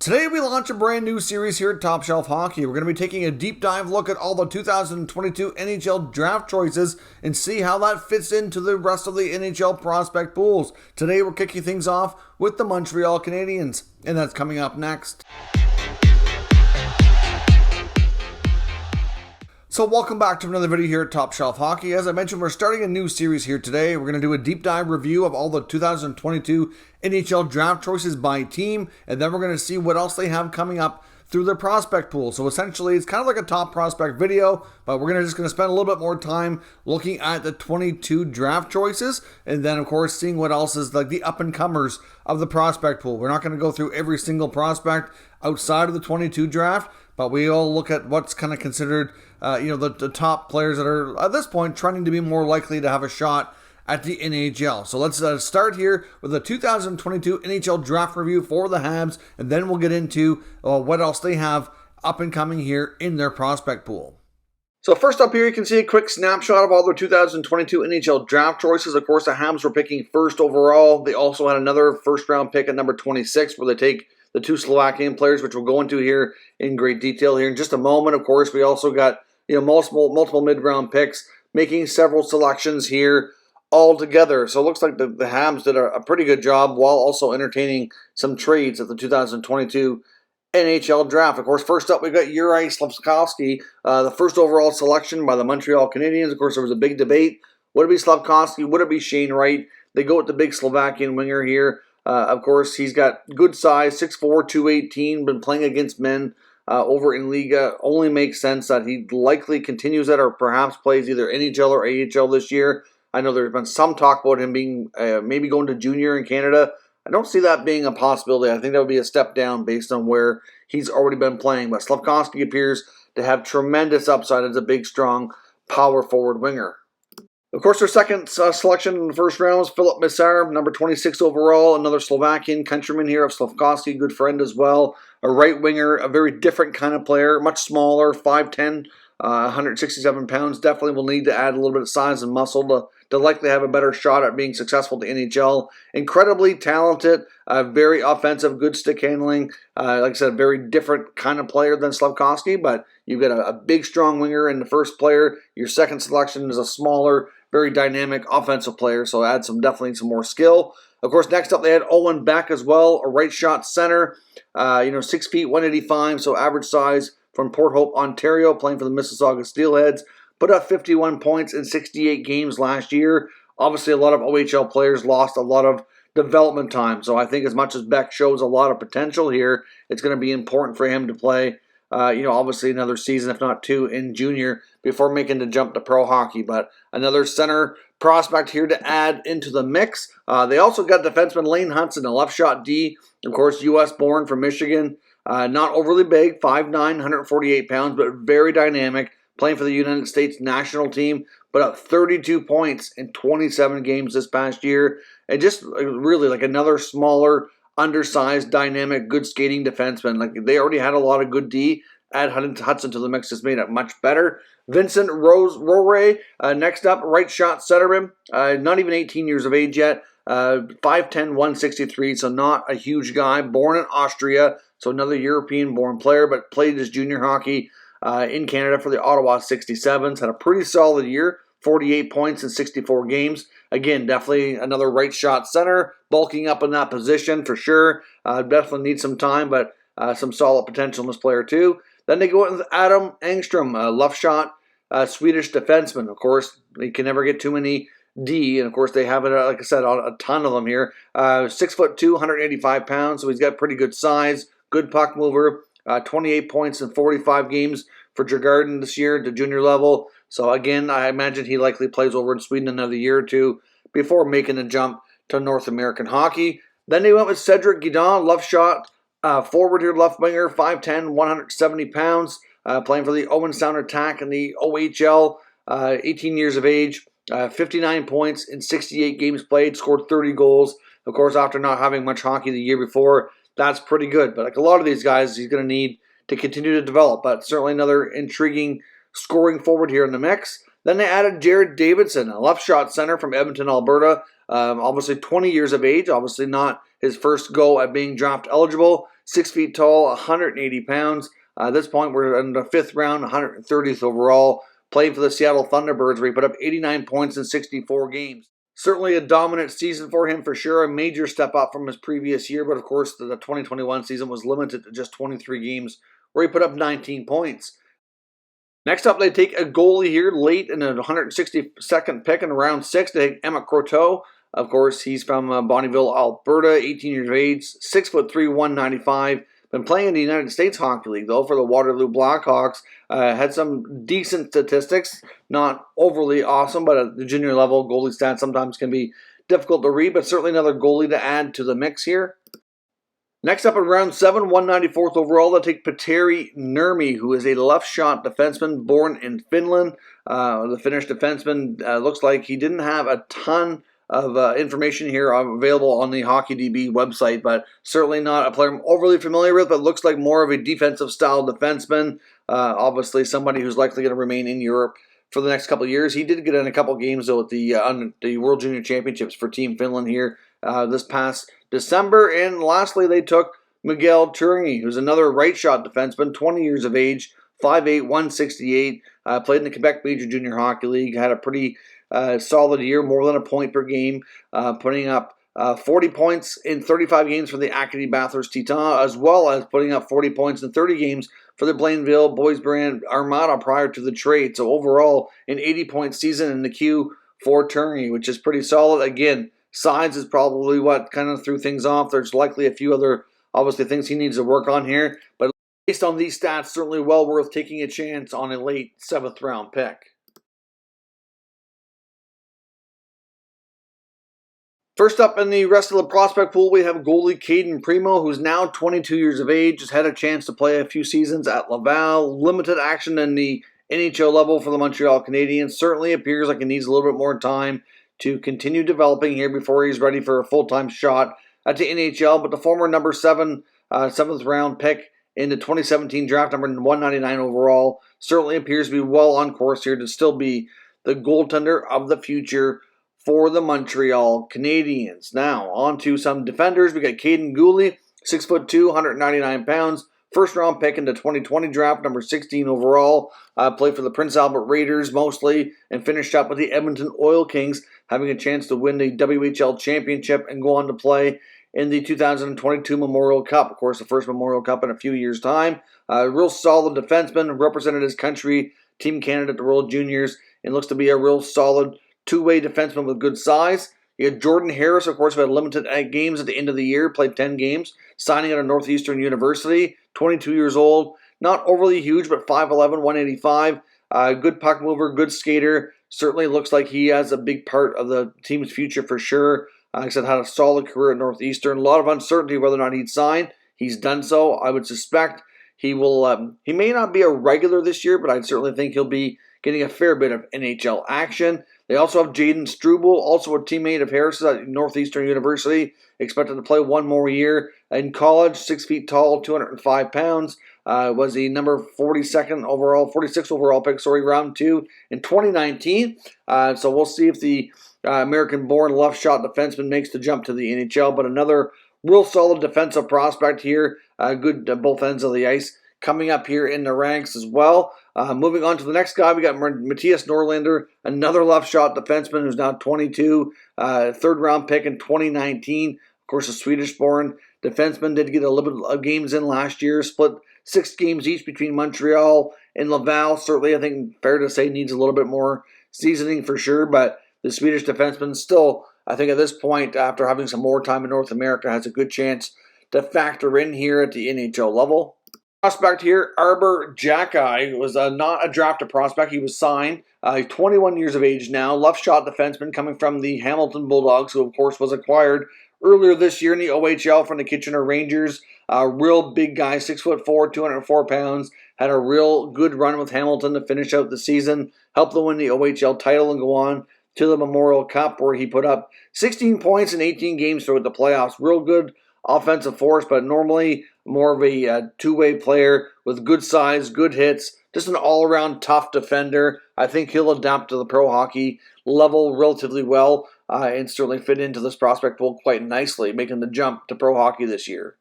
Today we launch a brand new series here at Top Shelf Hockey. We're going to be taking a deep dive look at all the 2022 NHL draft choices and see how that fits into the rest of the NHL prospect pools. Today we're kicking things off with the Montreal Canadiens, and that's coming up next. So welcome back to another video here at Top Shelf Hockey. As I mentioned, we're starting a new series here today. We're going to do a deep dive review of all the 2022 NHL draft choices by team, and then we're going to see what else they have coming up through their prospect pool. So essentially, it's kind of like a top prospect video, but we're just going to spend a little bit more time looking at the 22 draft choices, and then of course seeing what else is like the up-and-comers of the prospect pool. We're not going to go through every single prospect outside of the 22 draft, but we all look at what's kind of considered, the top players that are, at this point, trending to be more likely to have a shot at the NHL. So let's start here with the 2022 NHL draft review for the Habs, and then we'll get into what else they have up and coming here in their prospect pool. So first up here, you can see a quick snapshot of all their 2022 NHL draft choices. Of course, the Habs were picking first overall. They also had another first-round pick at number 26, where they take the two Slovakian players, which we'll go into here in great detail here in just a moment. Of course, we also got multiple mid-round picks, making several selections here all together. So it looks like the Habs did a pretty good job while also entertaining some trades at the 2022 NHL draft. Of course, first up, we got Juraj Slafkovsky, the first overall selection by the Montreal Canadiens. Of course, there was a big debate. Would it be Slafkovsky? Would it be Shea? They go with the big Slovakian winger here. Of course, he's got good size, 6'4", 218, been playing against men over in Liga. Only makes sense that he likely continues that or perhaps plays either NHL or AHL this year. I know there's been some talk about him being maybe going to junior in Canada. I don't see that being a possibility. I think that would be a step down based on where he's already been playing. But Slafkovsky appears to have tremendous upside as a big, strong power forward winger. Of course, their second selection in the first round was Filip Mesar, number 26 overall, another Slovakian countryman here of Slafkovsky, good friend as well. A right winger, a very different kind of player, much smaller, 5'10", 167 pounds. Definitely will need to add a little bit of size and muscle to likely have a better shot at being successful at the NHL. Incredibly talented, very offensive, good stick handling. Like I said, very different kind of player than Slafkovsky, but you've got a big, strong winger in the first player. Your second selection is a smaller, very dynamic offensive player, so add definitely some more skill. Of course, next up they had Owen Beck as well, a right shot center, 6 feet, 185, so average size from Port Hope, Ontario, playing for the Mississauga Steelheads. Put up 51 points in 68 games last year. Obviously, a lot of OHL players lost a lot of development time, so I think as much as Beck shows a lot of potential here, it's going to be important for him to play obviously another season, if not two, in junior before making the jump to pro hockey. But another center prospect here to add into the mix. They also got defenseman Lane Hudson, a left shot D, of course, U.S. born from Michigan. Not overly big, 5'9", 148 pounds, but very dynamic, playing for the United States national team, put up 32 points in 27 games this past year. And just really like another smaller, undersized, dynamic, good skating defenseman. Like they already had a lot of good D. Add Hudson to the mix just made it much better. Vincent Rore, next up, right shot centerman. Not even 18 years of age yet. 5'10", 163, so not a huge guy. Born in Austria, so another European-born player, but played his junior hockey in Canada for the Ottawa 67s. Had a pretty solid year, 48 points in 64 games. Again, definitely another right shot center, bulking up in that position for sure. Definitely needs some time, but some solid potential in this player too. Then they go with Adam Engstrom, a left shot Swedish defenseman. Of course, they can never get too many D, and of course they have it, like I said, a ton of them here. 6'2", 185 pounds, so he's got pretty good size, good puck mover. 28 points in 45 games for Djurgården this year at the junior level. So again, I imagine he likely plays over in Sweden another year or two before making the jump to North American hockey. Then they went with Cedric Guidon, left shot forward here, left winger, 5'10", 170 pounds, playing for the Owen Sound Attack in the OHL, 18 years of age, 59 points in 68 games played, scored 30 goals. Of course, after not having much hockey the year before, that's pretty good. But like a lot of these guys, he's going to need to continue to develop. But certainly another intriguing scoring forward here in the mix. Then they added Jared Davidson, a left shot center from Edmonton, Alberta. Obviously 20 years of age. Obviously not his first go at being draft eligible. 6 feet tall, 180 pounds. At this point, we're in the 5th round, 130th overall, playing for the Seattle Thunderbirds, where he put up 89 points in 64 games. Certainly a dominant season for him for sure, a major step up from his previous year, but of course the 2021 season was limited to just 23 games, where he put up 19 points. Next up, they take a goalie here late in the 162nd pick in round 6. They take Emmett Croteau. Of course, he's from Bonnyville, Alberta, 18 years of age, 6'3", 195. Been playing in the United States Hockey League, though, for the Waterloo Blackhawks. Had some decent statistics, not overly awesome, but at the junior level, goalie stats sometimes can be difficult to read, but certainly another goalie to add to the mix here. Next up in round 7, 194th overall, they'll take Petteri Nurmi, who is a left-shot defenseman born in Finland. The Finnish defenseman looks like he didn't have a ton of information here available on the HockeyDB website, but certainly not a player I'm overly familiar with, but looks like more of a defensive-style defenseman. Obviously somebody who's likely going to remain in Europe for the next couple of years. He did get in a couple of games, though, at the World Junior Championships for Team Finland here this past December. And lastly, they took Miguel Turingi, who's another right-shot defenseman, 20 years of age, 5'8", 168, played in the Quebec Major Junior Hockey League, had a pretty solid year, more than a point per game, putting up 40 points in 35 games for the Acadie Bathurst Titans, as well as putting up 40 points in 30 games for the Blainville Boys Brand Armada prior to the trade. So overall, an 80-point season in the queue for Turingi, which is pretty solid. Again, size is probably what kind of threw things off. There's likely a few other, obviously, things he needs to work on here, but based on these stats, certainly well worth taking a chance on a late 7th round pick. First up in the rest of the prospect pool, we have goalie Kaiden Primo, who's now 22 years of age, has had a chance to play a few seasons at Laval, limited action in the NHL level for the Montreal Canadiens. Certainly appears like he needs a little bit more time to continue developing here before he's ready for a full-time shot at the NHL, but the former number 7th round pick in the 2017 draft, number 199 overall, certainly appears to be well on course here to still be the goaltender of the future for the Montreal Canadiens. Now, on to some defenders. We got Kaiden Guhle, 6'2", 199 pounds, first-round pick in the 2020 draft, number 16 overall. Played for the Prince Albert Raiders mostly, and finished up with the Edmonton Oil Kings, having a chance to win the WHL championship and go on to play in the 2022 Memorial Cup. Of course, the first Memorial Cup in a few years' time. Real solid defenseman, represented his country, Team Canada at the World Juniors, and looks to be a real solid two-way defenseman with good size. You had Jordan Harris, of course, who had limited games at the end of the year, played 10 games, signing at a Northeastern University, 22 years old, not overly huge, but 5'11", 185, good puck mover, good skater. Certainly looks like he has a big part of the team's future for sure. Like I said, had a solid career at Northeastern. A lot of uncertainty whether or not he'd sign. He's done so. I would suspect he will. He may not be a regular this year, but I'd certainly think he'll be getting a fair bit of NHL action. They also have Jaden Struble, also a teammate of Harris at Northeastern University, expected to play one more year in college, 6 feet tall, 205 pounds. Was the number 46th overall pick, round 2 in 2019. So we'll see if the American-born left-shot defenseman makes the jump to the NHL, but another real solid defensive prospect here, good at both ends of the ice, coming up here in the ranks as well. Moving on to the next guy, we got Matthias Norlander, another left-shot defenseman who's now 22, third-round pick in 2019. Of course, a Swedish-born defenseman, did get a little bit of games in last year, split 6 games each between Montreal and Laval. Certainly, I think, fair to say, needs a little bit more seasoning for sure, but the Swedish defenseman still, I think at this point, after having some more time in North America, has a good chance to factor in here at the NHL level. Prospect here, Arber Xhekaj, was not a drafted prospect. He was signed. 21 years of age now, left shot defenseman coming from the Hamilton Bulldogs, who of course was acquired earlier this year in the OHL from the Kitchener Rangers. Real big guy, 6'4", 204 pounds. Had a real good run with Hamilton to finish out the season. Helped them win the OHL title and go on to the Memorial Cup, where he put up 16 points in 18 games throughout the playoffs. Real good offensive force, but normally more of a two-way player with good size, good hits, just an all-around tough defender. I think he'll adapt to the pro hockey level relatively well and certainly fit into this prospect pool quite nicely, making the jump to pro hockey this year.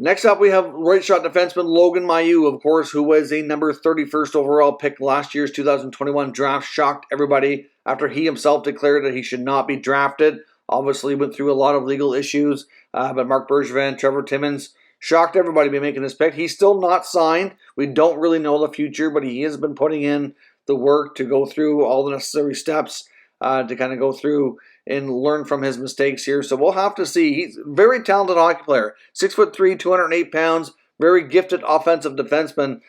Next up, we have right shot defenseman Logan Mailloux, of course, who was a number 31st overall pick last year's 2021 draft. Shocked everybody after he himself declared that he should not be drafted. Obviously went through a lot of legal issues, but Mark Bergevin, Trevor Timmons, shocked everybody by making this pick. He's still not signed. We don't really know the future, but he has been putting in the work to go through all the necessary steps to kind of go through and learn from his mistakes here. So we'll have to see. He's a very talented hockey player. 6'3", 208 pounds, very gifted offensive defenseman.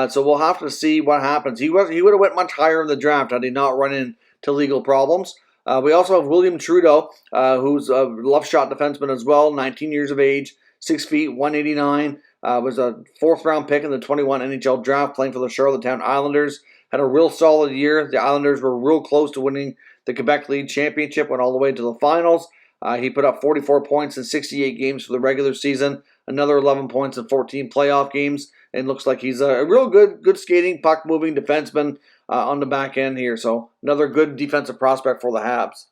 So we'll have to see what happens. He would have went much higher in the draft had he not run into legal problems. We also have William Trudeau, who's a left shot defenseman as well, 19 years of age, 6 feet, 189. Was a 4th round pick in the 21 NHL draft, playing for the Charlottetown Islanders. Had a real solid year. The Islanders were real close to winning the Quebec League Championship, went all the way to the finals. He put up 44 points in 68 games for the regular season, another 11 points in 14 playoff games, and looks like he's a real good skating, puck-moving defenseman on the back end here. So another good defensive prospect for the Habs.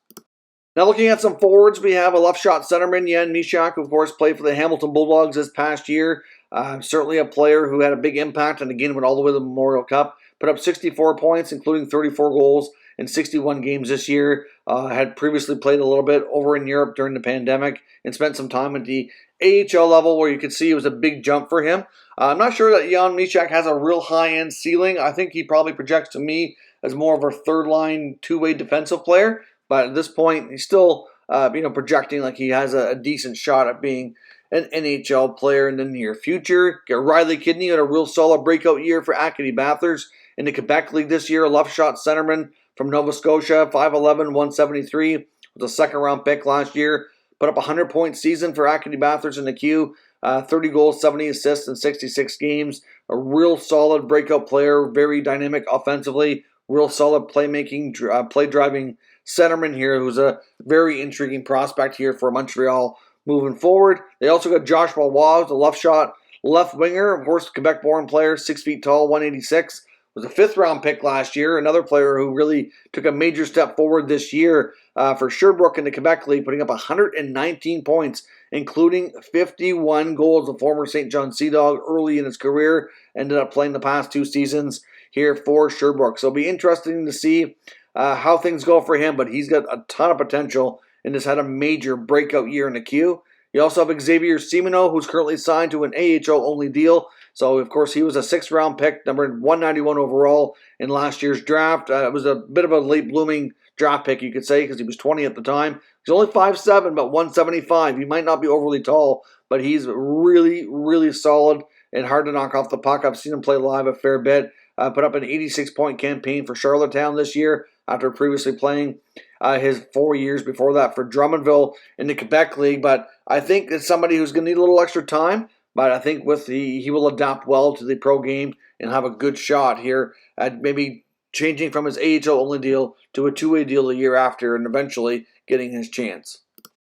Now looking at some forwards, we have a left shot centerman, Jan Mysak, who of course played for the Hamilton Bulldogs this past year. Certainly a player who had a big impact and again went all the way to the Memorial Cup. Put up 64 points, including 34 goals in 61 games this year. Had previously played a little bit over in Europe during the pandemic and spent some time at the AHL level where you could see it was a big jump for him. I'm not sure that Jan Mysak has a real high-end ceiling. I think he probably projects to me as more of a third-line, two-way defensive player. But at this point, he's still projecting like he has a decent shot at being an NHL player in the near future. Get Riley Kidney had a real solid breakout year for Acadie Bathurst in the Quebec League this year. A left shot centerman from Nova Scotia, 5'11", 173. Was a 2nd round pick last year. Put up a 100-point season for Acadie Bathurst in the Q. 30 goals, 70 assists in 66 games. A real solid breakout player, very dynamic offensively. Real solid playmaking, play-driving centerman here, who's a very intriguing prospect here for Montreal moving forward. They also got Joshua Waugh, the left shot left winger, of course, Quebec-born player, 6 feet tall, 186. Was a 5th round pick last year. Another player who really took a major step forward this year for Sherbrooke in the Quebec League, putting up 119 points, including 51 goals. The former St. John Sea Dog early in his career, ended up playing the past 2 seasons here for Sherbrooke. So it'll be interesting to see how things go for him, but he's got a ton of potential and has had a major breakout year in the Q. You also have Xavier Simoneau, who's currently signed to an AHL-only deal. So, of course, he was a 6th round pick, number 191 overall in last year's draft. It was a bit of a late-blooming draft pick, you could say, because he was 20 at the time. He's only 5'7", but 175. He might not be overly tall, but he's really, really solid and hard to knock off the puck. I've seen him play live a fair bit. Put up an 86-point campaign for Charlottetown this year after previously playing his 4 years before that for Drummondville in the Quebec League. But I think it's somebody who's going to need a little extra time. But I think he will adapt well to the pro game and have a good shot here at maybe changing from his AHL-only deal to a two-way deal a year after and eventually getting his chance.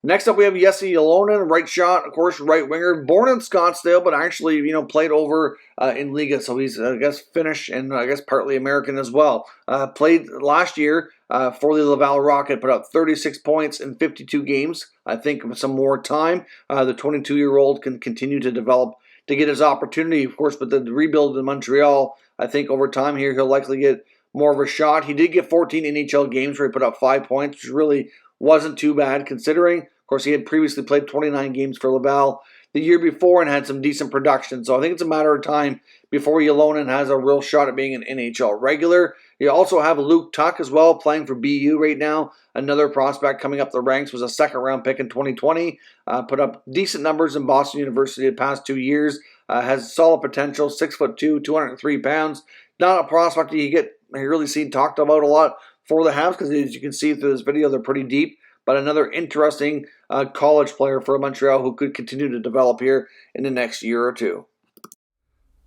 Next up, we have Jesse Ylonen, right shot, of course, right winger, born in Scottsdale, but actually, played over in Liga, so he's, I guess, Finnish and I guess partly American as well. Played last year for the Laval Rocket, put up 36 points in 52 games. I think with some more time, the 22-year-old can continue to develop to get his opportunity. Of course, with the rebuild in Montreal, I think over time here, he'll likely get more of a shot. He did get 14 NHL games where he put up 5 points, which really wasn't too bad considering. Of course, he had previously played 29 games for Laval the year before and had some decent production. So I think it's a matter of time before Ylonen has a real shot at being an NHL regular. You also have Luke Tuck as well, playing for BU right now. Another prospect coming up the ranks, was a 2nd round pick in 2020. Put up decent numbers in Boston University the past 2 years. Has solid potential, 6'2", 203 pounds. Not a prospect you really seen talked about a lot for the Habs, because as you can see through this video, they're pretty deep. But another interesting college player for Montreal who could continue to develop here in the next year or two.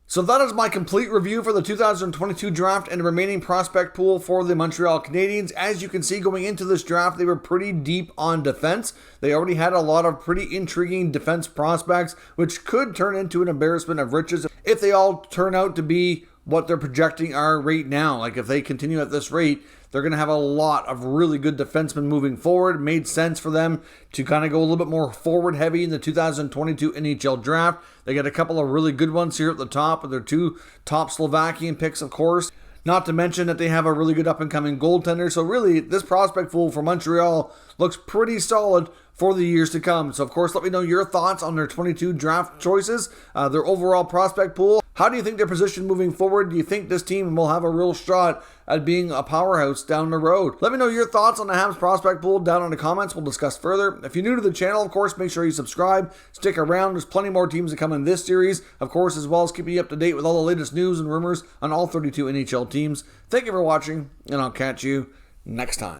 So that is my complete review for the 2022 draft and remaining prospect pool for the Montreal Canadiens. As you can see, going into this draft, they were pretty deep on defense. They already had a lot of pretty intriguing defense prospects, which could turn into an embarrassment of riches if they all turn out to be what they're projecting are right now. Like if they continue at this rate, they're going to have a lot of really good defensemen moving forward. It made sense for them to kind of go a little bit more forward heavy in the 2022 NHL draft. They got a couple of really good ones here at the top with their 2 top Slovakian picks, of course. Not to mention that they have a really good up-and-coming goaltender. So really, this prospect pool for Montreal looks pretty solid for the years to come. So, of course, let me know your thoughts on their 22 draft choices, their overall prospect pool. How do you think they're positioned moving forward? Do you think this team will have a real shot at being a powerhouse down the road? Let me know your thoughts on the Habs prospect pool down in the comments. We'll discuss further. If you're new to the channel, of course, make sure you subscribe. Stick around. There's plenty more teams to come in this series, of course, as well as keeping you up to date with all the latest news and rumors on all 32 NHL teams. Thank you for watching, and I'll catch you next time.